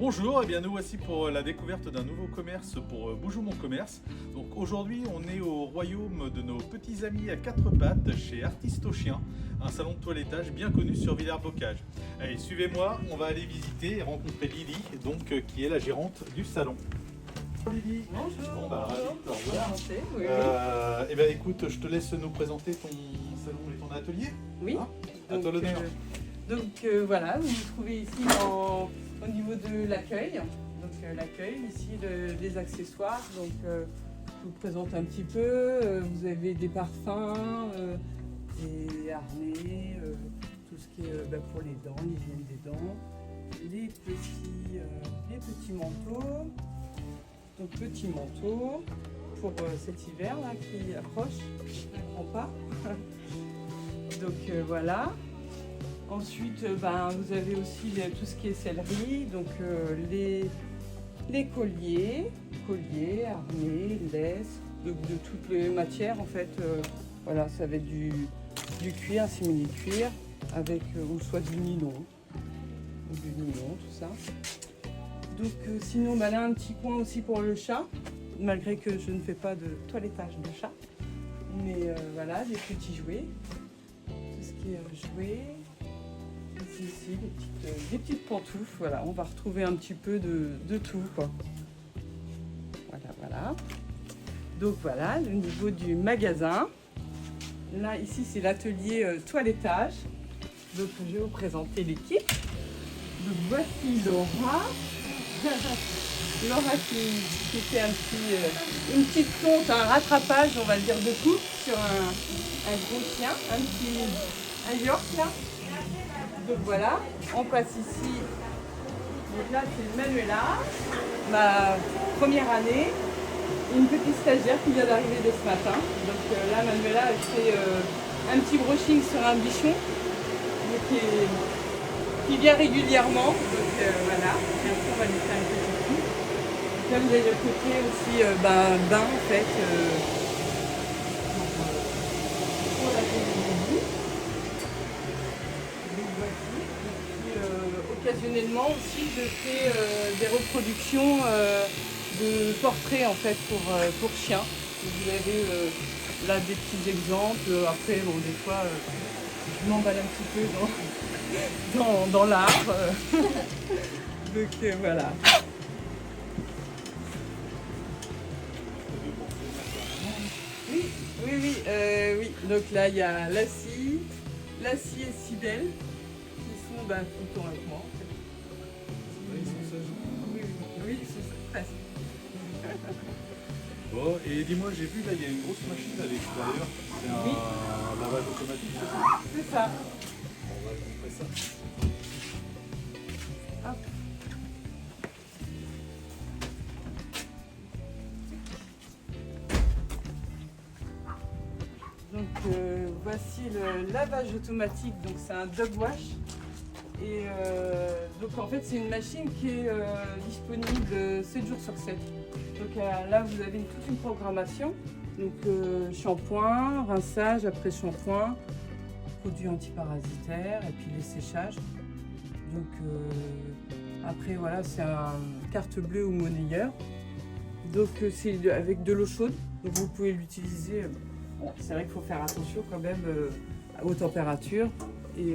Bonjour, et bien nous voici pour la découverte d'un nouveau commerce pour Boujou Mon Commerce. Donc aujourd'hui on est au royaume de nos petits amis à quatre pattes chez Artisto Chien, un salon de toilettage bien connu sur Villers-Bocage. Allez, suivez-moi, on va aller visiter et rencontrer Lily, donc qui est la gérante du salon. Bonjour Lily. Bonjour. Bon, bah, ravi de te revoir. Enchanté, oui, Eh bien écoute, je te laisse nous présenter ton salon et ton atelier. oui. Hein, à toi l'honneur. Voilà, vous vous trouvez ici au niveau de l'accueil. Donc l'accueil, ici des accessoires. Donc je vous présente un petit peu. Vous avez des parfums, des harnais, tout ce qui est pour les dents, l'hygiène des dents, les petits manteaux. Donc petits manteaux pour cet hiver là qui approche, un grand pas. Donc voilà. Ensuite, vous avez aussi tout ce qui est sellerie, donc les colliers, harnais, laisse, de toutes les matières en fait. Voilà, ça va être du cuir, un simili-cuir, avec ou soit du nylon, tout ça. Donc sinon, là un petit coin aussi pour le chat, malgré que je ne fais pas de toilettage de chat. Mais voilà, des petits jouets, tout ce qui est jouets. Ici, des petites pantoufles, voilà, on va retrouver un petit peu de tout, quoi. Voilà. Donc voilà, au niveau du magasin. Là, ici, c'est l'atelier toilettage. Donc, je vais vous présenter l'équipe. Donc, voici Laura. Laura qui fait une petite tonte, un rattrapage, on va dire, de coupe sur un gros chien, un York, là. Donc voilà, on passe ici. Donc là, c'est Manuela, ma première année. Une petite stagiaire qui vient d'arriver dès ce matin. Donc là, Manuela, elle fait un petit brushing sur un bichon qui vient régulièrement. Donc voilà, et après, on va lui faire un petit coup. Donc là, vous avez le côté aussi bain en fait. Pour la télévision. Occasionnellement aussi, je fais des reproductions de portraits en fait pour chiens. Vous avez là des petits exemples. Après, des fois, je m'emballe un petit peu dans l'art. Donc voilà. Oui. Donc là, il y a Lassie et Cybèle qui sont tout le temps avec moi. Oui, c'est ça, presque. Bon, et dis-moi, j'ai vu là, il y a une grosse machine à l'extérieur. C'est un lavage automatique, c'est ça? C'est ça. On va vous montrer ça. Hop. Donc voici le lavage automatique, donc c'est un dog wash. Et donc en fait c'est une machine qui est disponible 7 jours sur 7. Donc là vous avez toute une programmation. Donc shampoing, rinçage, après shampoing, produits antiparasitaires et puis les séchages. Donc après voilà, c'est un carte bleue ou monnayeur. Donc c'est avec de l'eau chaude. Donc vous pouvez l'utiliser. C'est vrai qu'il faut faire attention quand même aux températures. Et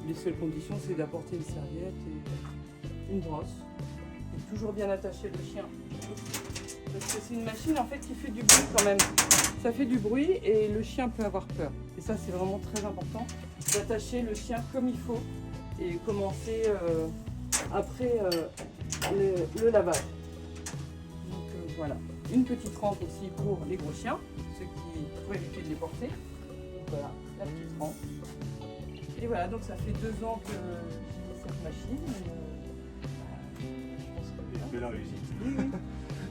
les seules conditions, c'est d'apporter une serviette et une brosse. Et toujours bien attacher le chien. Parce que c'est une machine en fait qui fait du bruit quand même. Ça fait du bruit et le chien peut avoir peur. Et ça, c'est vraiment très important d'attacher le chien comme il faut et commencer après le lavage. Donc voilà. Une petite rampe aussi pour les gros chiens, ceux qui ont l'habitude de les porter. Donc, voilà, la petite rampe. Et voilà, donc ça fait 2 ans que j'ai cette machine. Je pense que Belle réussite.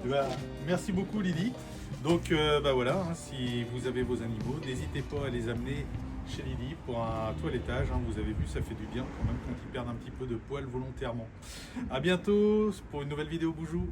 oui. Merci beaucoup Lydie. Donc voilà, si vous avez vos animaux, n'hésitez pas à les amener chez Lydie pour un toilettage. Vous avez vu, ça fait du bien quand même quand ils perdent un petit peu de poils volontairement. A bientôt pour une nouvelle vidéo Boujou.